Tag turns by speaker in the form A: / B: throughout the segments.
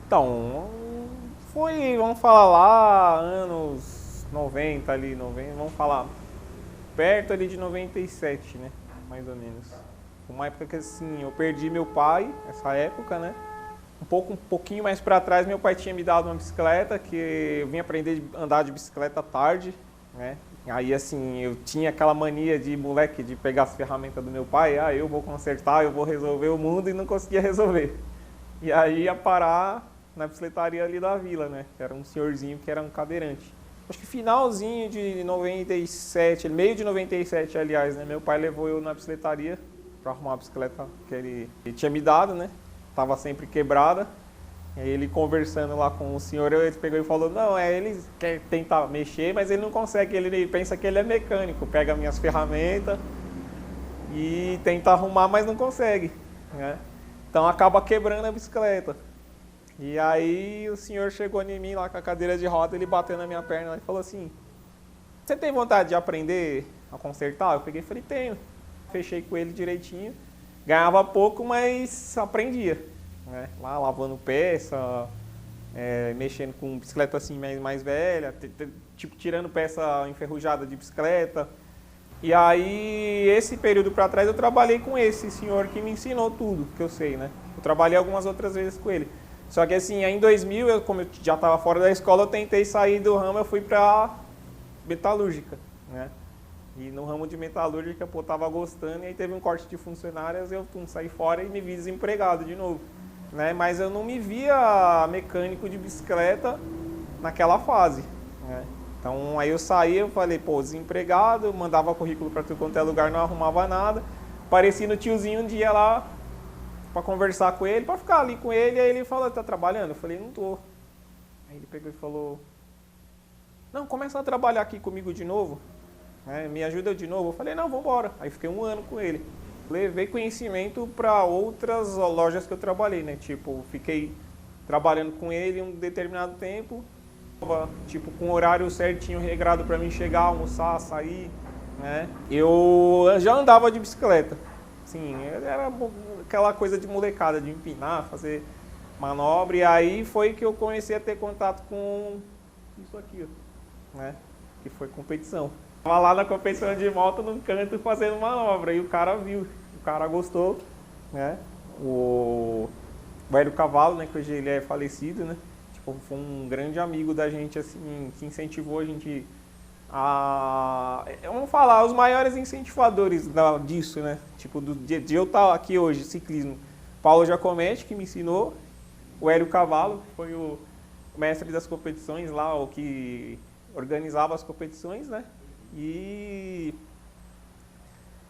A: Então, foi, vamos falar lá, anos 90 ali, 90, vamos falar perto ali de 97, né, mais ou menos. Uma época que assim, eu perdi meu pai, essa época, né, um pouquinho mais pra trás, meu pai tinha me dado uma bicicleta, que eu vim aprender a andar de bicicleta tarde, né, aí assim, eu tinha aquela mania de moleque, de pegar as ferramentas do meu pai, eu vou consertar, eu vou resolver o mundo, e não conseguia resolver. E aí ia parar na bicicletaria ali da vila, né? Que era um senhorzinho que era um cadeirante. Acho que finalzinho de 97, meio de 97, aliás, né? Meu pai levou eu na bicicletaria para arrumar a bicicleta que ele tinha me dado, né? Tava sempre quebrada. E aí ele conversando lá com o senhor, ele pegou e falou, não, ele quer tentar mexer, mas ele não consegue, ele pensa que ele é mecânico. Pega minhas ferramentas e tenta arrumar, mas não consegue, né? Então acaba quebrando a bicicleta. E aí o senhor chegou em mim lá com a cadeira de roda, ele bateu na minha perna e falou assim, você tem vontade de aprender a consertar? Eu peguei e falei, tenho. Fechei com ele direitinho. Ganhava pouco, mas aprendia, né? Lá lavando peça, mexendo com bicicleta assim mais velha, tipo tirando peça enferrujada de bicicleta. E aí, esse período para trás, eu trabalhei com esse senhor que me ensinou tudo que eu sei, né? Eu trabalhei algumas outras vezes com ele. Só que assim, em 2000, como eu já estava fora da escola, eu tentei sair do ramo, eu fui para metalúrgica, né? E no ramo de metalúrgica, pô, tava gostando, e aí teve um corte de funcionárias, eu saí fora e me vi desempregado de novo, né? Mas eu não me via mecânico de bicicleta naquela fase, né? Então aí eu saí, eu falei, pô, desempregado, mandava currículo para tudo quanto é lugar, não arrumava nada. Apareci no tiozinho um dia lá para conversar com ele, para ficar ali com ele, aí ele falou, tá trabalhando? Eu falei, não tô. Aí ele pegou e falou, não, começa a trabalhar aqui comigo de novo, né? Me ajuda de novo. Eu falei, não, vamos embora. Aí fiquei um ano com ele. Levei conhecimento para outras lojas que eu trabalhei, né? Tipo, fiquei trabalhando com ele um determinado tempo, tipo, com horário certinho, regrado para mim chegar, almoçar, sair, né? Eu já andava de bicicleta, sim, era aquela coisa de molecada, de empinar, fazer manobra, e aí foi que eu comecei a ter contato com isso aqui, ó, né? Que foi competição. Tava lá na competição de moto num canto fazendo manobra, e o cara viu, o cara gostou, né? O Hélio Cavalo, né, que hoje ele é falecido, né? Foi um grande amigo da gente, assim, que incentivou a gente a... Vamos falar, os maiores incentivadores disso, né? Tipo, de eu estar aqui hoje, ciclismo. Paulo Giacometti, que me ensinou. O Hélio Cavalo, que foi o mestre das competições lá, o que organizava as competições, né? E...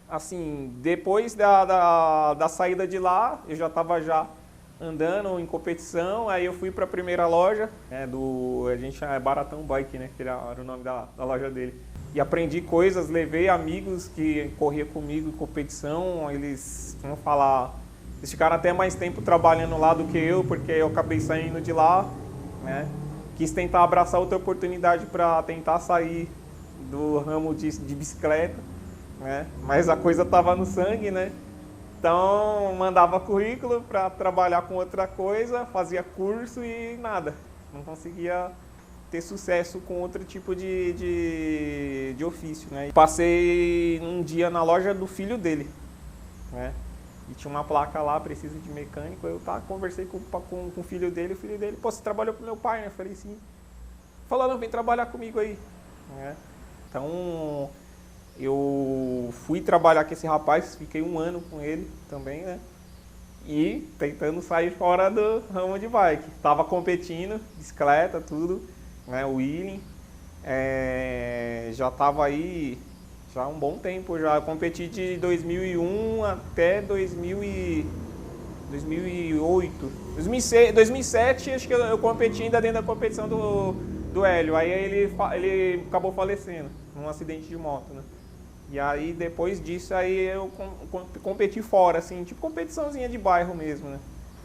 A: assim, depois da saída de lá, eu já estava andando em competição, aí eu fui para a primeira loja, a gente é Baratão Bike, né, que era o nome da loja dele. E aprendi coisas, levei amigos que corriam comigo em competição, eles, vamos falar, eles ficaram até mais tempo trabalhando lá do que eu, porque eu acabei saindo de lá, né. Quis tentar abraçar outra oportunidade para tentar sair do ramo de bicicleta, né, mas a coisa estava no sangue, né. Então, mandava currículo para trabalhar com outra coisa, fazia curso e nada. Não conseguia ter sucesso com outro tipo de ofício, né? Passei um dia na loja do filho dele, né? E tinha uma placa lá, precisa de mecânico. Eu conversei com o filho dele, pô, você trabalhou com meu pai, né? Eu falei, sim. Falou, não, vem trabalhar comigo aí, né? Então... eu fui trabalhar com esse rapaz, fiquei um ano com ele também, né? E tentando sair fora do ramo de bike. Tava competindo, bicicleta, tudo, né? Wheeling. Já tava aí já há um bom tempo já. Eu competi de 2001 até 2000 2008, 2006, 2007, acho que eu competi ainda dentro da competição do Hélio. Aí ele acabou falecendo num acidente de moto, né? E aí depois disso aí eu competi fora, assim, tipo competiçãozinha de bairro mesmo, né?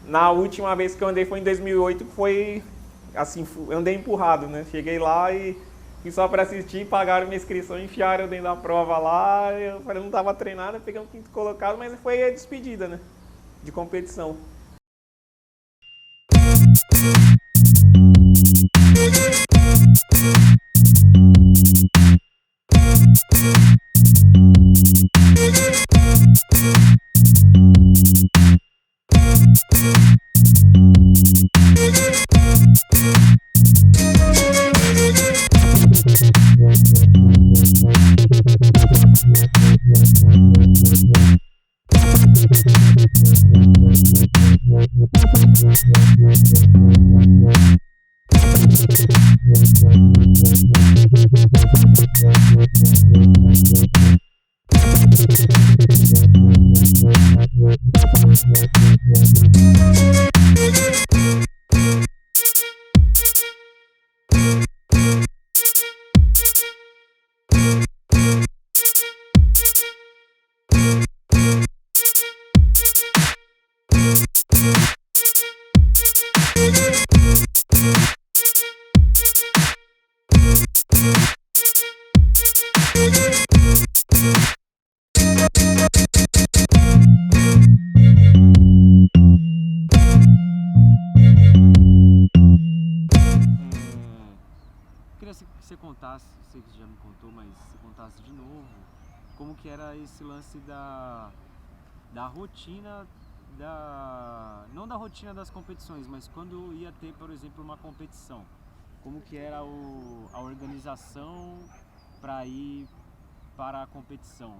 A: Na última vez que eu andei foi em 2008, que foi assim, andei empurrado, né? Cheguei lá e só para assistir, pagaram minha inscrição, enfiaram eu dentro da prova lá. Eu falei, não tava treinado, peguei um quinto colocado, mas foi a despedida, né? De competição.
B: Você contasse, sei que você já me contou, mas se contasse de novo, como que era esse lance da rotina, não da rotina das competições, mas quando ia ter, por exemplo, uma competição, como que era a organização para ir para a competição?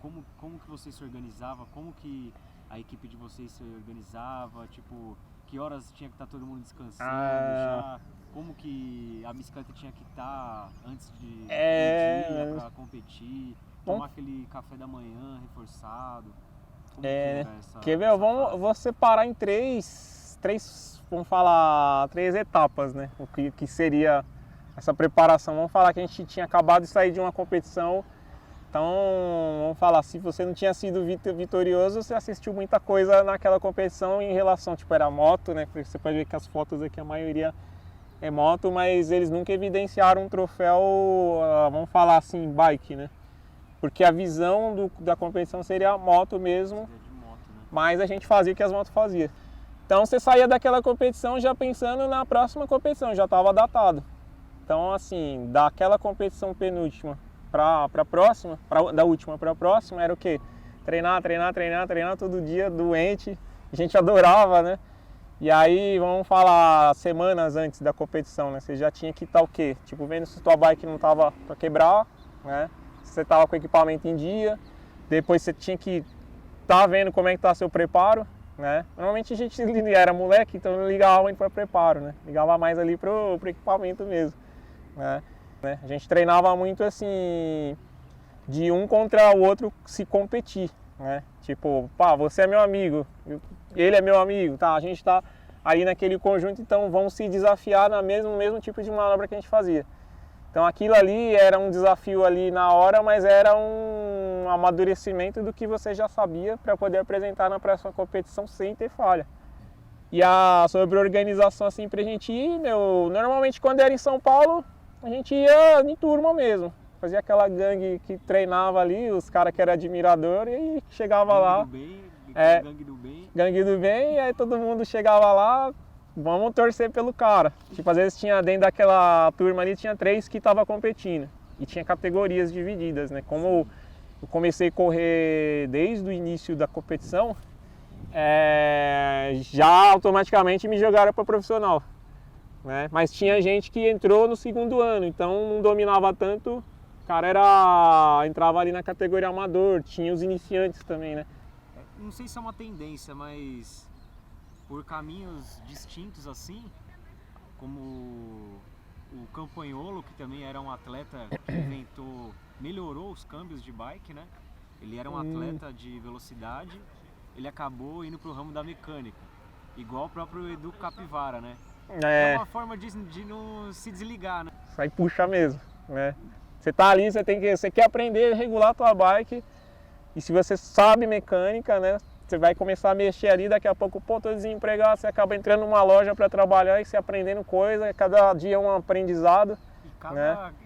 B: Como que você se organizava? Como que a equipe de vocês se organizava? Tipo, que horas tinha que estar todo mundo descansando já? Como que a bicicleta tinha que estar antes do dia para competir? Tomar aquele café da manhã reforçado? Como que era essa,
A: Quer ver? Vou separar em três, vamos falar, três etapas, né? O que seria essa preparação. Vamos falar que a gente tinha acabado de sair de uma competição. Então, vamos falar, se você não tinha sido vitorioso, você assistiu muita coisa naquela competição em relação, tipo, era moto, né? Porque você pode ver que as fotos aqui, a maioria é moto, mas eles nunca evidenciaram um troféu, vamos falar assim, bike, né? Porque a visão da competição seria a moto mesmo, mas a gente fazia o que as motos faziam. Então, você saía daquela competição já pensando na próxima competição, já estava datado. Então, assim, daquela competição penúltima para a próxima, da última para a próxima, era o quê? Treinar todo dia, doente. A gente adorava, né? E aí, vamos falar, semanas antes da competição, né? Você já tinha que estar o quê? Tipo, vendo se tua bike não tava para quebrar, né? Se você tava com o equipamento em dia. Depois você tinha que estar vendo como é que tá seu preparo, né? Normalmente a gente era moleque, então não ligava muito para preparo, né? Ligava mais ali pro equipamento mesmo, né? A gente treinava muito assim, de um contra o outro se competir, né? Tipo, pá, você é meu amigo, ele é meu amigo, tá? A gente tá ali naquele conjunto, então vamos se desafiar no mesmo tipo de manobra que a gente fazia. Então aquilo ali era um desafio ali na hora, mas era um amadurecimento do que você já sabia para poder apresentar na próxima competição sem ter falha. E sobre a organização assim pra gente ir, normalmente quando era em São Paulo, a gente ia em turma mesmo. Fazia aquela gangue que treinava ali, os caras que eram admirador, e chegava lá.
B: Gangue do bem.
A: Gangue do bem, e aí todo mundo chegava lá, vamos torcer pelo cara. Tipo, às vezes tinha dentro daquela turma ali, tinha 3 que estavam competindo. E tinha categorias divididas, né? Como eu comecei a correr desde o início da competição, já automaticamente me jogaram para profissional, né? Mas tinha gente que entrou no segundo ano, então não dominava tanto. O cara entrava ali na categoria amador, tinha os iniciantes também, né?
B: Não sei se é uma tendência, mas por caminhos distintos assim, como o Campagnolo, que também era um atleta que melhorou os câmbios de bike, né? Ele era um atleta de velocidade ele acabou indo pro ramo da mecânica, igual o próprio Edu Capivara, né?
A: É,
B: É uma forma de não se desligar, né?
A: sai puxa mesmo, né? Você tá ali, você quer aprender a regular a tua bike, e se você sabe mecânica, né? Você vai começar a mexer ali, daqui a pouco, pô, tô desempregado, você acaba entrando numa loja para trabalhar e você aprendendo coisa, cada dia é um aprendizado.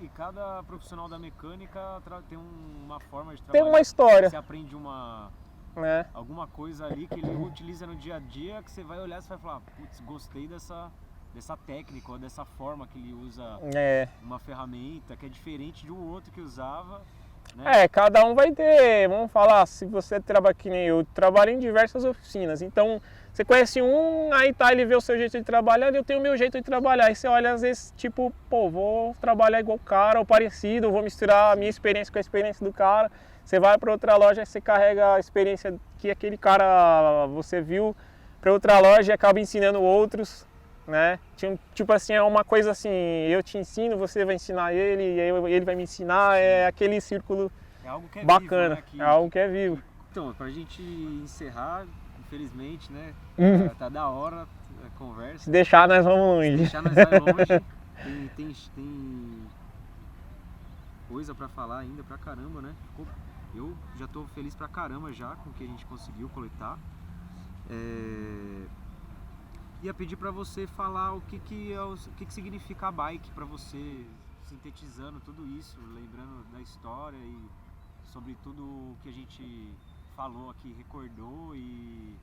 B: E cada profissional da mecânica tem uma forma de
A: Tem
B: trabalhar.
A: uma história,
B: Você aprende
A: né?
B: alguma coisa ali que ele utiliza no dia a dia, que você vai olhar e você vai falar, putz, gostei dessa técnica ou dessa forma que ele usa
A: É.
B: uma ferramenta que é diferente de um outro que usava, né?
A: É, cada um vai ter, vamos falar, se você trabalha que nem eu, trabalho em diversas oficinas, então você conhece um, aí tá, ele vê o seu jeito de trabalhar, eu tenho o meu jeito de trabalhar, aí você olha às vezes, tipo, pô, vou trabalhar igual o cara, ou parecido, vou misturar a minha experiência com a experiência do cara, você vai para outra loja, você carrega a experiência que aquele cara, você viu, para outra loja e acaba ensinando outros, né? Tipo assim, é uma coisa assim, eu te ensino, você vai ensinar ele, ele vai me ensinar, é aquele círculo
B: É algo que é
A: bacana,
B: vivo, né?
A: é algo que é vivo.
B: Então, pra gente encerrar, infelizmente, né? Tá da hora a conversa.
A: Se deixar, nós vamos longe.
B: Se deixar, nós vai longe. Tem coisa pra falar ainda pra caramba, né? Eu já tô feliz pra caramba já com o que a gente conseguiu coletar. Ia pedir pra você falar o que significa a bike pra você, sintetizando tudo isso, lembrando da história e sobre tudo o que a gente falou aqui, recordou e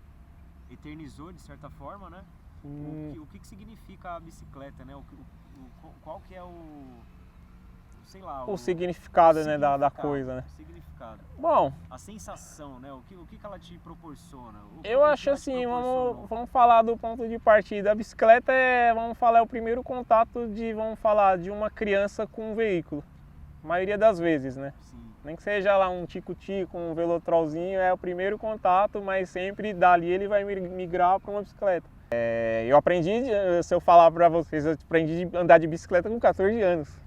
B: eternizou de certa forma, né? O que significa a bicicleta, né? Qual que é sei lá,
A: o significado, né, da coisa, né?
B: O significado.
A: Bom,
B: A sensação, né? O que ela te proporciona?
A: Eu acho assim, vamos falar do ponto de partida. A bicicleta é o primeiro contato de uma criança com um veículo. A maioria das vezes, né?
B: Sim.
A: Nem que seja lá um tico-tico, um velotrolzinho, é o primeiro contato, mas sempre dali ele vai migrar para uma bicicleta. Eu aprendi, se eu falar para vocês, eu aprendi a andar de bicicleta com 14 anos.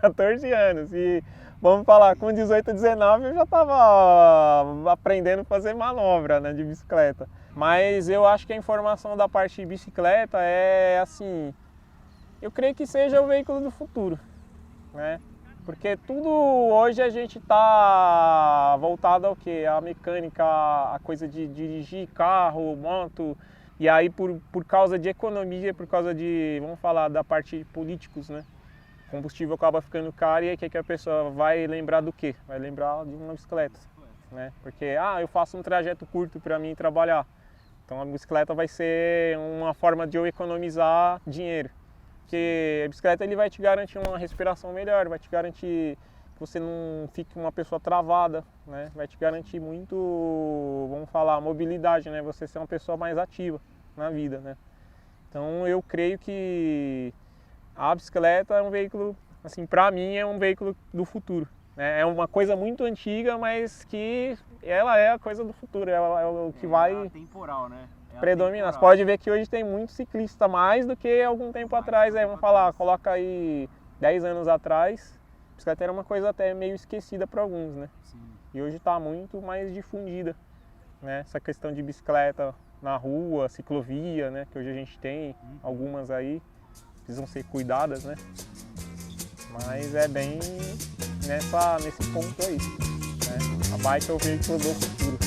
A: 14 anos. E vamos falar, com 18, 19 eu já estava aprendendo a fazer manobra, né, de bicicleta. Mas eu acho que a informação da parte de bicicleta é assim, eu creio que seja o veículo do futuro, né? Porque tudo hoje a gente está voltado ao quê? A mecânica, a coisa de dirigir carro, moto, e aí por causa de economia, por causa de, vamos falar, da parte de políticos, né? O combustível acaba ficando caro e aí que a pessoa vai lembrar do quê? Vai lembrar de uma bicicleta, né? Porque, eu faço um trajeto curto para mim trabalhar. Então a bicicleta vai ser uma forma de eu economizar dinheiro. Porque a bicicleta ele vai te garantir uma respiração melhor, vai te garantir que você não fique uma pessoa travada, né? Vai te garantir muito, vamos falar, mobilidade, né? Você ser uma pessoa mais ativa na vida, né? Então eu creio que a bicicleta é um veículo, assim, para mim é um veículo do futuro, né? É uma coisa muito antiga, mas que ela é a coisa do futuro, é o que vai
B: atemporal, né?
A: predominar. Você pode ver que hoje tem muito ciclista, mais do que algum tempo atrás, vamos falar, coloca aí 10 anos atrás, a bicicleta era uma coisa até meio esquecida para alguns, né?
B: Sim.
A: E hoje está muito mais difundida, né? Essa questão de bicicleta na rua, ciclovia, né? Que hoje a gente tem algumas aí, precisam ser cuidadas, né? Mas é bem nesse ponto aí, né? A bike é o veículo do futuro.